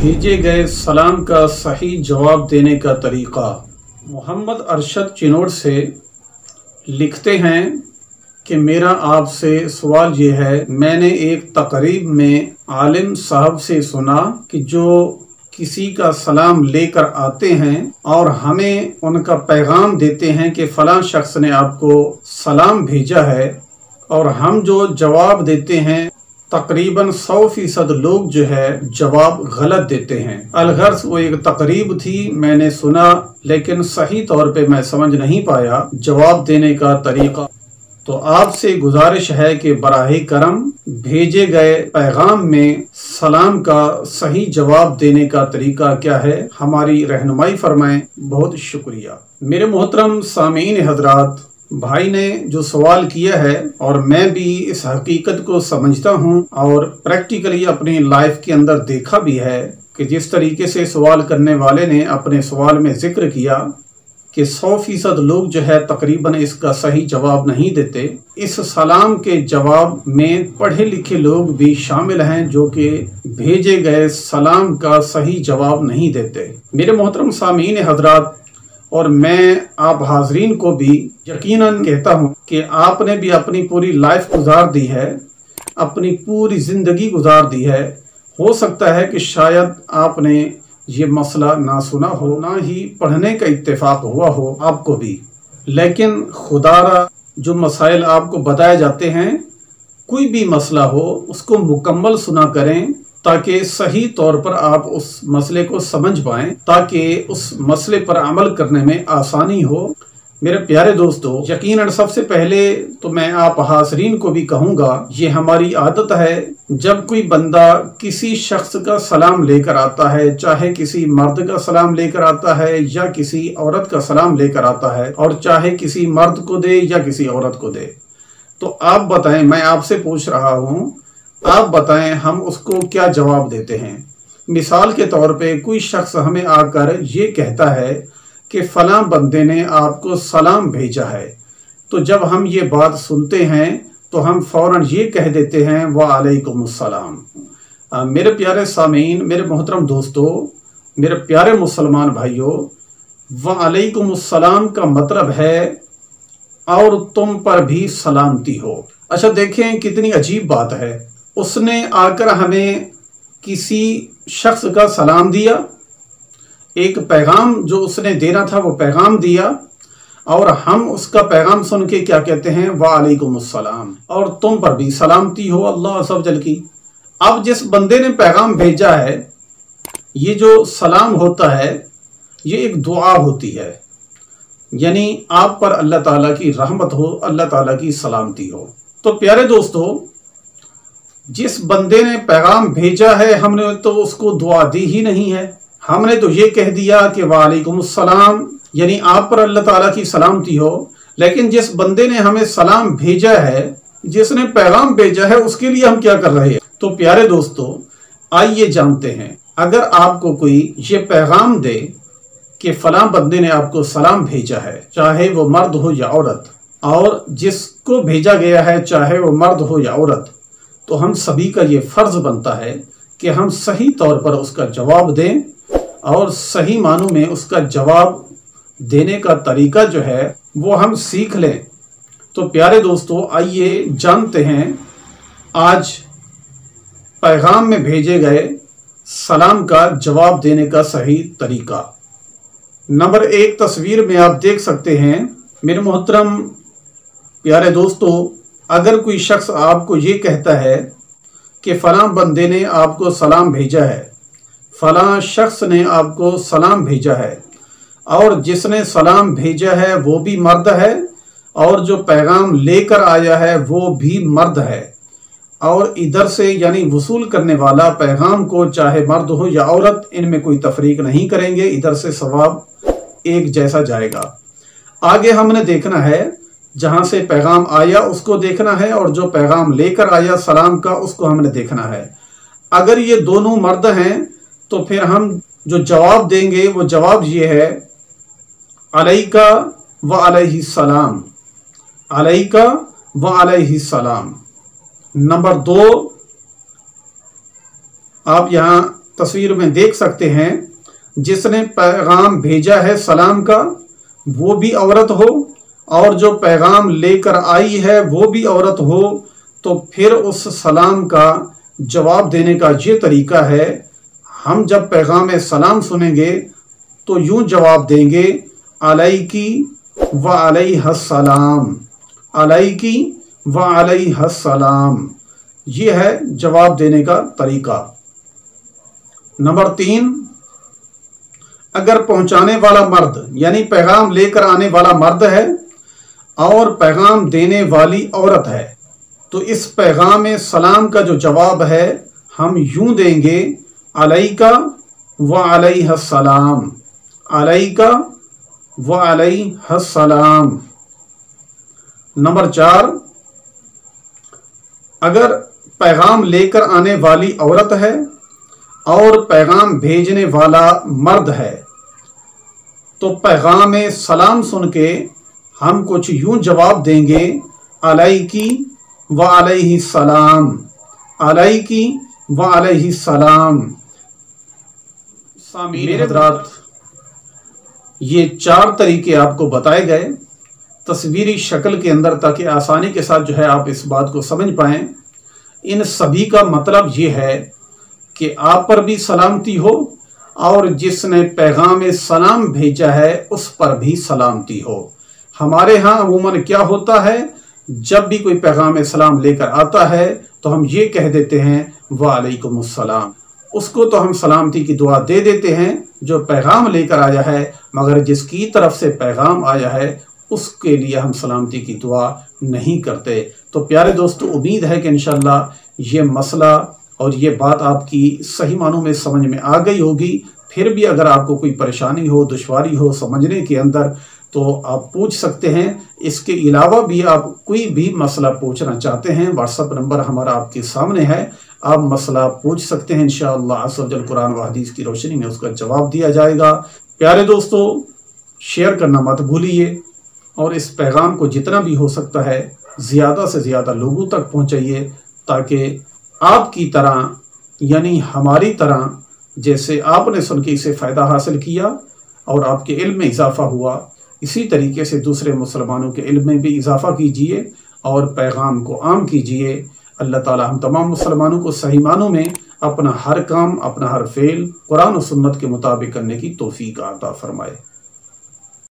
भेजे गए सलाम का सही जवाब देने का तरीक़ा। मोहम्मद अरशद चिनोट से लिखते हैं कि मेरा आपसे सवाल ये है, मैंने एक तकरीब में आलिम साहब से सुना कि जो किसी का सलाम लेकर आते हैं और हमें उनका पैगाम देते हैं कि फ़लाँ शख्स ने आपको सलाम भेजा है, और हम जो जवाब देते हैं तकरीबन 100% लोग जो है जवाब गलत देते हैं। अलगर्ज वो एक तकरीब थी, मैंने सुना, लेकिन सही तौर पे मैं समझ नहीं पाया जवाब देने का तरीका। तो आपसे गुजारिश है कि बराहे करम भेजे गए पैगाम में सलाम का सही जवाब देने का तरीका क्या है, हमारी रहनुमाई फरमाएं। बहुत शुक्रिया। मेरे मोहतरम सामीन हजरात, भाई ने जो सवाल किया है और मैं भी इस हकीकत को समझता हूँ और प्रैक्टिकली अपनी लाइफ के अंदर देखा भी है कि जिस तरीके से सवाल करने वाले ने अपने सवाल में जिक्र किया कि 100% लोग जो है तकरीबन इसका सही जवाब नहीं देते। इस सलाम के जवाब में पढ़े लिखे लोग भी शामिल हैं जो कि भेजे गए सलाम का सही जवाब नहीं देते। मेरे मोहतरम सामीन हजरात, और मैं आप हाजरीन को भी यकीनन कहता हूं कि आपने भी अपनी पूरी लाइफ गुजार दी है, अपनी पूरी ज़िंदगी गुजार दी है। हो सकता है कि शायद आपने ये मसला ना सुना हो, ना ही पढ़ने का इत्तेफाक हुआ हो आपको भी, लेकिन खुदारा जो मसाइल आपको बताए जाते हैं, कोई भी मसला हो उसको मुकम्मल सुना करें ताकि सही तौर पर आप उस मसले को समझ पाएं, ताकि उस मसले पर अमल करने में आसानी हो। मेरे प्यारे दोस्तों, यकीनन सबसे पहले तो मैं आप हाज़रीन को भी कहूँगा, ये हमारी आदत है जब कोई बंदा किसी शख्स का सलाम लेकर आता है, चाहे किसी मर्द का सलाम लेकर आता है या किसी औरत का सलाम लेकर आता है, और चाहे किसी मर्द को दे या किसी औरत को दे, तो आप बताएं, मैं आपसे पूछ रहा हूँ, आप बताएं हम उसको क्या जवाब देते हैं। मिसाल के तौर पे कोई शख्स हमें आकर ये कहता है कि फ़लाँ बंदे ने आपको सलाम भेजा है, तो जब हम ये बात सुनते हैं तो हम फ़ौरन ये कह देते हैं वालेकुमुस्सलाम। मेरे प्यारे सामीन, मेरे मोहतरम दोस्तों, मेरे प्यारे मुसलमान भाइयों, वालेकुमुस्सलाम का मतलब है और तुम पर भी सलामती हो। अच्छा देखें कितनी अजीब बात है, उसने आकर हमें किसी शख्स का सलाम दिया, एक पैगाम जो उसने देना था वो पैगाम दिया, और हम उसका पैगाम सुन के क्या कहते हैं, वालेकुमुस्सलाम, और तुम पर भी सलामती हो अल्लाह अज़्ज़वजल की। अब जिस बंदे ने पैगाम भेजा है, ये जो सलाम होता है ये एक दुआ होती है, यानी आप पर अल्लाह ताला की रहमत हो, अल्लाह ताला की सलामती हो। तो प्यारे दोस्तों, जिस बंदे ने पैगाम भेजा है हमने तो उसको दुआ दी ही नहीं है, हमने तो ये कह दिया कि वालेकुमुस्सलाम, यानी आप पर अल्लाह ताला की सलामती हो। लेकिन जिस बंदे ने हमें सलाम भेजा है, जिसने पैगाम भेजा है, उसके लिए हम क्या कर रहे हैं। तो प्यारे दोस्तों, आइए जानते हैं, अगर आपको कोई ये पैगाम दे कि फलां बंदे ने आपको सलाम भेजा है, चाहे वो मर्द हो या औरत, और जिसको भेजा गया है चाहे वो मर्द हो या औरत, तो हम सभी का ये फर्ज बनता है कि हम सही तौर पर उसका जवाब दें और सही मानों में उसका जवाब देने का तरीका जो है वो हम सीख लें। तो प्यारे दोस्तों, आइए जानते हैं आज पैगाम में भेजे गए सलाम का जवाब देने का सही तरीका। नंबर 1 तस्वीर में आप देख सकते हैं। मेरे मोहतरम प्यारे दोस्तों, अगर कोई शख्स आपको ये कहता है कि फ़लाँ बंदे ने आपको सलाम भेजा है, फ़लाँ शख्स ने आपको सलाम भेजा है, और जिसने सलाम भेजा है वो भी मर्द है, और जो पैगाम लेकर आया है वो भी मर्द है, और इधर से यानी वसूल करने वाला पैगाम को चाहे मर्द हो या औरत, इनमें कोई तफरीक नहीं करेंगे, इधर से सवाब एक जैसा जाएगा। आगे हमने देखना है, जहां से पैगाम आया उसको देखना है, और जो पैगाम लेकर आया सलाम का उसको हमने देखना है। अगर ये दोनों मर्द हैं तो फिर हम जो जवाब देंगे वो जवाब ये है, अलैका व अलैहिस्सलाम, अलैका व अलैहिस्सलाम। नंबर 2 आप यहाँ तस्वीर में देख सकते हैं, जिसने पैगाम भेजा है सलाम का वो भी औरत हो और जो पैगाम लेकर आई है वो भी औरत हो, तो फिर उस सलाम का जवाब देने का ये तरीका है, हम जब पैगाम सलाम सुनेंगे तो यूं जवाब देंगे, अलैकी व अलैहिस्सलाम, अलैकी व अलैहिस्सलाम। ये है जवाब देने का तरीका। नंबर 3, अगर पहुंचाने वाला मर्द यानी पैगाम लेकर आने वाला मर्द है और पैगाम देने वाली औरत है, तो इस पैगाम सलाम का जो जवाब है हम यूं देंगे, अलैका व अलैहिस्सलाम, अलैका व अलैहिस्सलाम। नंबर 4, अगर पैगाम लेकर आने वाली औरत है और पैगाम भेजने वाला मर्द है, तो पैगाम सलाम सुन के हम कुछ यूं जवाब देंगे, अलैकी व अलैहिस्सलाम, अलैकी व अलैहिस्सलाम। मेरे हज़रात, ये 4 तरीके आपको बताए गए तस्वीरी शक्ल के अंदर, ताकि आसानी के साथ जो है आप इस बात को समझ पाएं। इन सभी का मतलब ये है कि आप पर भी सलामती हो और जिसने पैगाम सलाम भेजा है उस पर भी सलामती हो। हमारे यहाँ अमूमन क्या होता है, जब भी कोई पैगाम सलाम लेकर आता है तो हम ये कह देते हैं वालेकुमुस्सलाम, उसको तो हम सलामती की दुआ दे देते हैं जो पैगाम लेकर आया है, मगर जिसकी तरफ से पैगाम आया है उसके लिए हम सलामती की दुआ नहीं करते। तो प्यारे दोस्तों, उम्मीद है कि इंशाअल्लाह ये मसला और ये बात आपकी सही मानों में समझ में आ गई होगी। फिर भी अगर आपको कोई परेशानी हो, दुश्वारी हो समझने के अंदर, तो आप पूछ सकते हैं। इसके अलावा भी आप कोई भी मसला पूछना चाहते हैं, व्हाट्सएप नंबर हमारा आपके सामने है, आप मसला पूछ सकते हैं। इंशाअल्लाह अज़्ज़ व जल कुरान व हदीस की रोशनी में उसका जवाब दिया जाएगा। प्यारे दोस्तों, शेयर करना मत भूलिए और इस पैगाम को जितना भी हो सकता है ज़्यादा से ज़्यादा लोगों तक पहुँचाइए, ताकि आपकी तरह यानी हमारी तरह, जैसे आपने सुन के इसे फ़ायदा हासिल किया और आपके इल्म में इजाफ़ा हुआ, इसी तरीके से दूसरे मुसलमानों के इल्म में भी इजाफ़ा कीजिए और पैगाम को आम कीजिए। अल्लाह ताला हम तमाम मुसलमानों को सही मानों में अपना हर काम, अपना हर फ़ेल कुरान और सुन्नत के मुताबिक करने की तौफीक अता फरमाए।